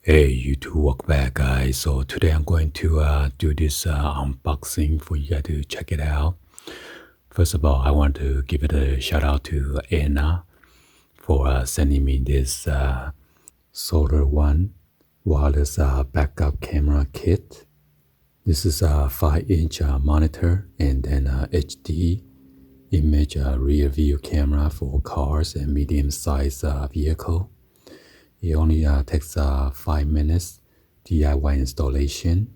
Hey, you two, welcome back, guys. So today I'm going to do this unboxing for you guys to check it out. First of all, I want to give it a shout out to Anna for sending me this Solar One wireless backup camera kit. This is a 5-inch monitor and then HD image rear view camera for cars and medium-sized vehicle. It only takes 5 minutes DIY installation.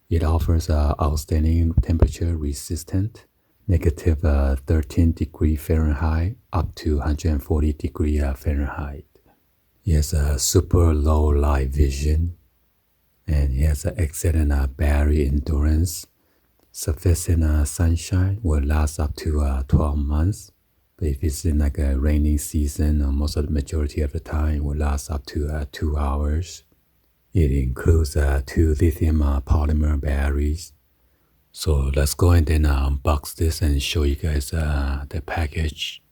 It offers outstanding temperature resistant, negative 13 degree Fahrenheit up to 140 degree Fahrenheit. It has a super low light vision, and it has excellent battery endurance. Sufficient sunshine will last up to 12 months. But if it's in like a rainy season, most of the majority of the time it will last up to 2 hours. It includes 2 lithium polymer batteries. So let's go ahead and unbox this and show you guys the package.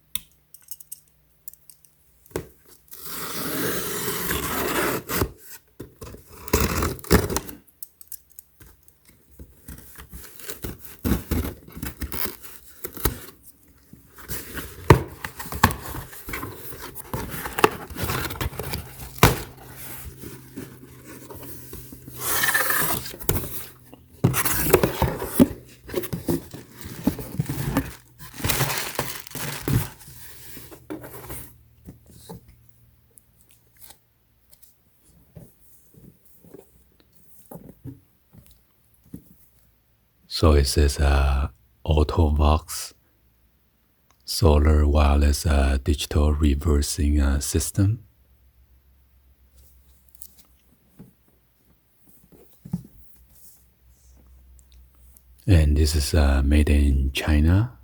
So it says AUTO-VOX solar wireless digital reversing system. And this is made in China.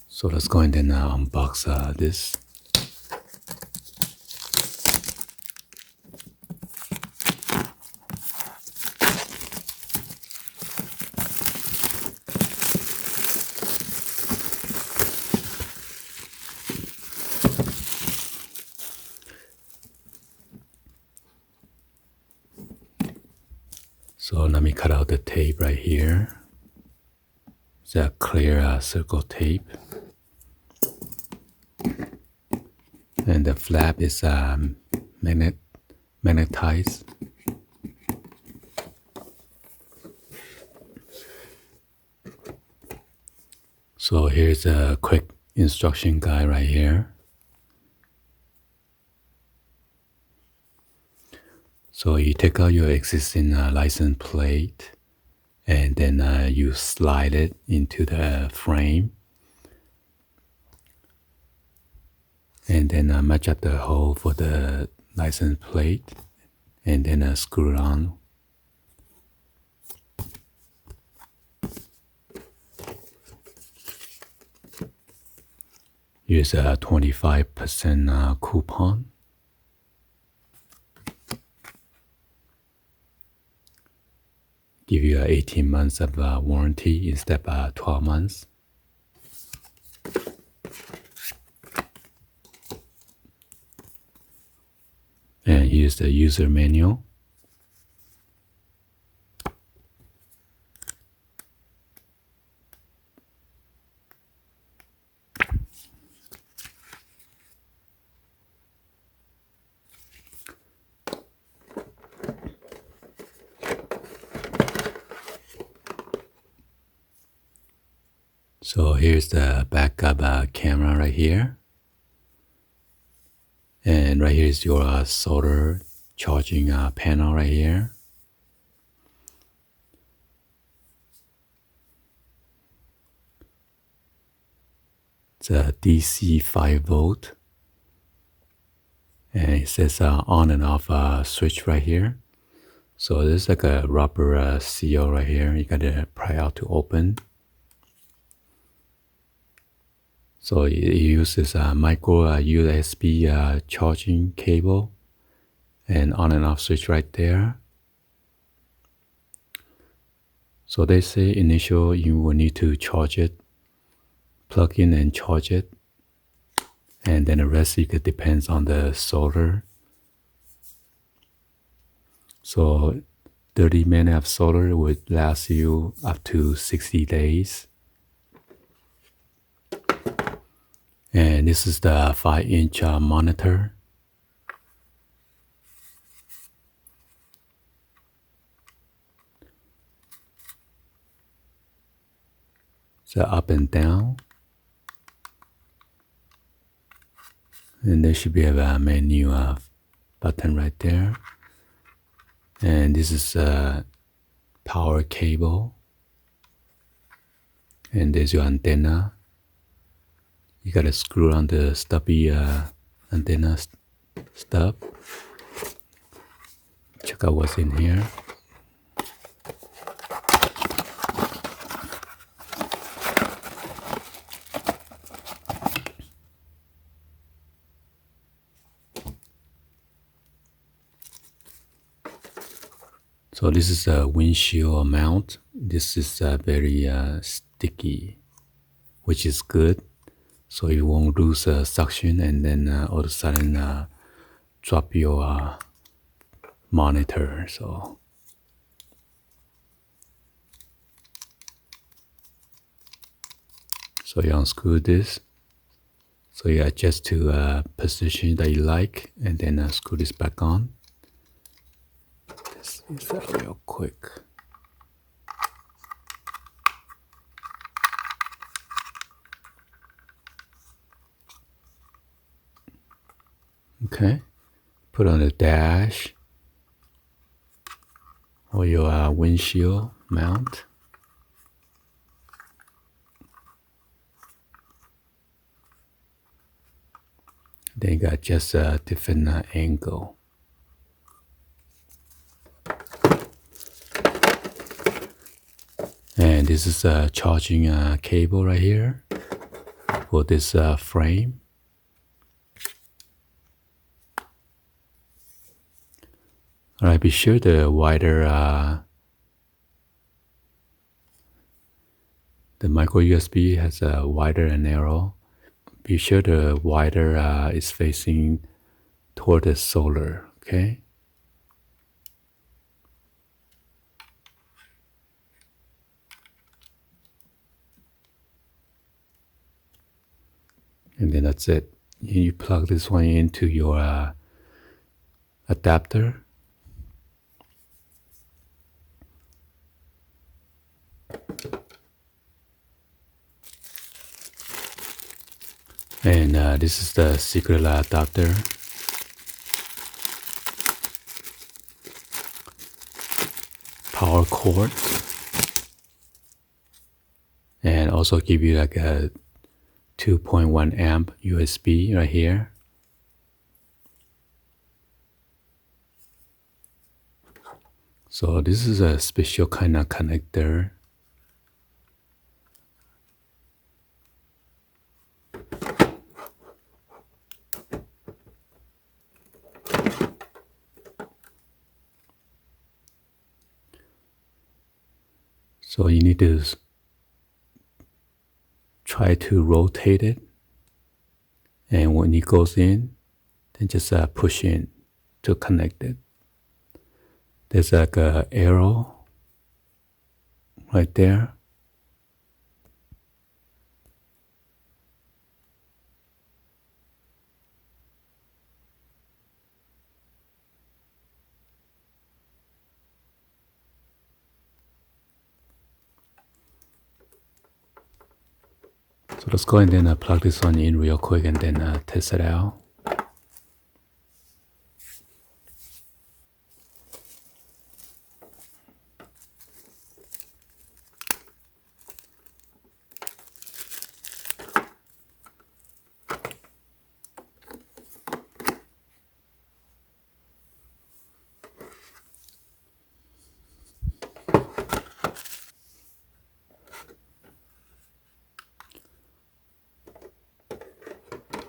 So let's go ahead and unbox this. So let me cut out the tape right here. It's a clear circle tape. And the flap is magnetized. So here's a quick instruction guide right here. So you take out your existing license plate and then you slide it into the frame. And then match up the hole for the license plate and then screw it on. Use a 25% coupon. Give you 18 months of warranty instead of 12 months. And here's the user manual. So here's the backup camera right here. And right here is your solar charging panel right here. It's a DC 5 volt. And it says on and off switch right here. So there's like a rubber seal right here. You gotta pry out to open. So it uses a micro USB charging cable and on and off switch right there. So they say initial you will need to charge it, plug in and charge it and then the rest it depends on the solder. So 30 minutes of solder would last you up to 60 days. And this is the 5-inch monitor. So up and down. And there should be a menu button right there. And this is a power cable. And there's your antenna. You gotta screw on the stubby antenna stub. Check out what's in here. So this is a windshield mount. This is very sticky, which is good. So you won't lose suction and then all of a sudden drop your monitor. So you unscrew this. So you adjust to a position that you like and then screw this back on. Let's see that real quick. Okay, put on the dash or your windshield mount. Then you got just a different angle. And this is a charging cable right here for this frame. Alright, be sure the wider the micro USB has a wider and narrow. Be sure the wider is facing toward the solder, okay? And then that's it. You plug this one into your adapter. And this is the secret adapter. Power cord. And also give you like a 2.1 amp USB right here. So this is a special kind of connector. So you need to try to rotate it, and when it goes in, then just push in to connect it. There's like a arrow right there. So let's go and then plug this one in real quick and then test it out.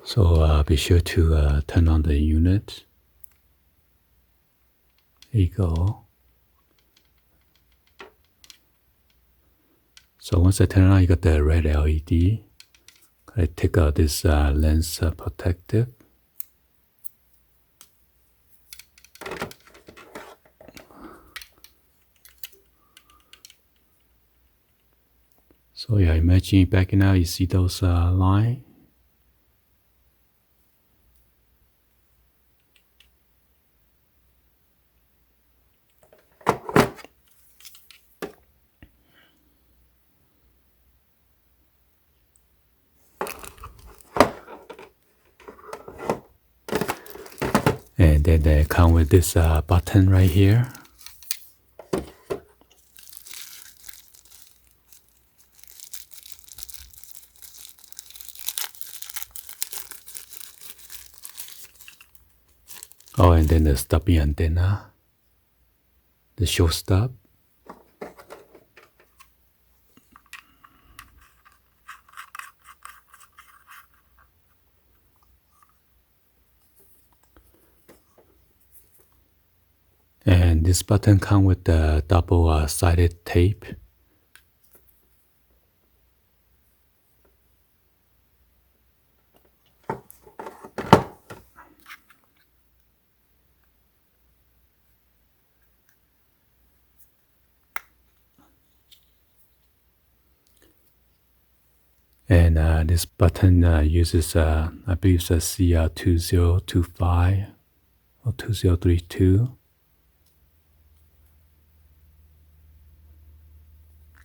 So be sure to turn on the unit. There you go. So once I turn it on, you got the red LED. I take out this lens protective. So yeah, imagine backing out, you see those lines. And then they come with this button right here. Oh, and then the stubby antenna, the short stub. And this button comes with the double-sided tape. And this button uses, I believe, it's a CR2025 or 2032.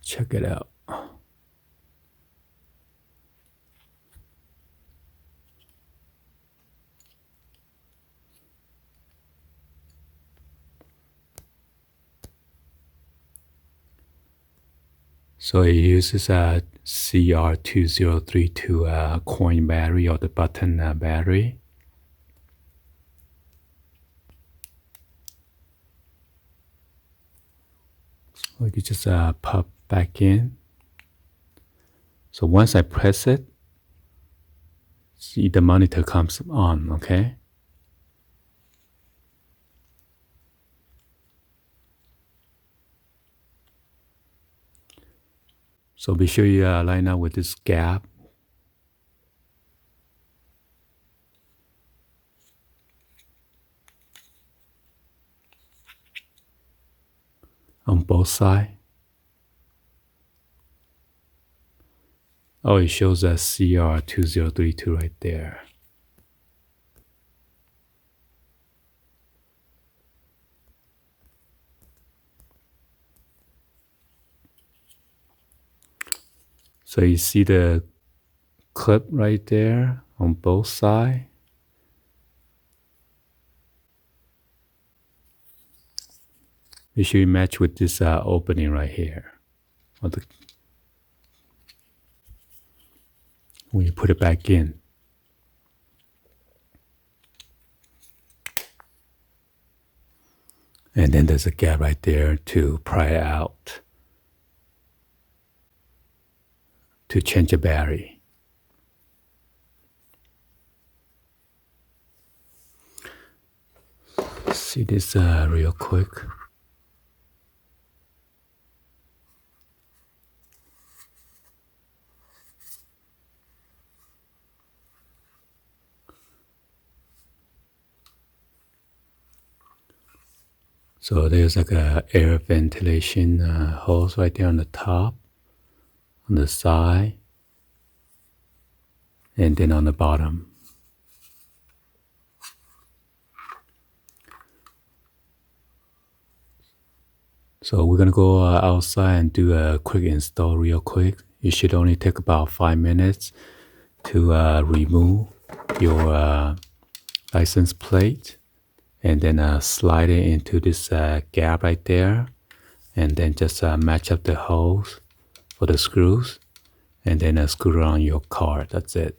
Check it out. So it uses a CR2032 coin battery or the button battery. So you just pop back in. So once I press it, see the monitor comes on, okay? So be sure you line up with this gap. On both sides. Oh, it shows a CR2032 right there. So you see the clip right there on both sides. Be sure you match with this opening right here. When you put it back in. And then there's a gap right there to pry out, to change the battery. See this real quick. So there's like a air ventilation hose right there on the top, on the side, and then on the bottom. So we're gonna go outside and do a quick install real quick. It should only take about 5 minutes to remove your license plate. And then slide it into this gap right there, and then just match up the holes for the screws, and then screw it on your car. That's it.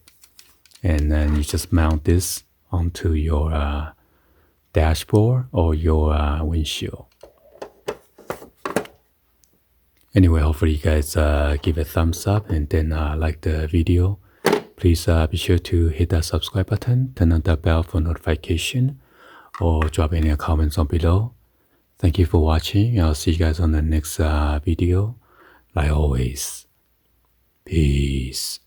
And then you just mount this onto your dashboard or your windshield. Anyway, hopefully you guys give a thumbs up and then like the video. Please be sure to hit that subscribe button, turn on the bell for notification, or drop any comments down below. Thank you for watching. I'll see you guys on the next video. Like always, peace.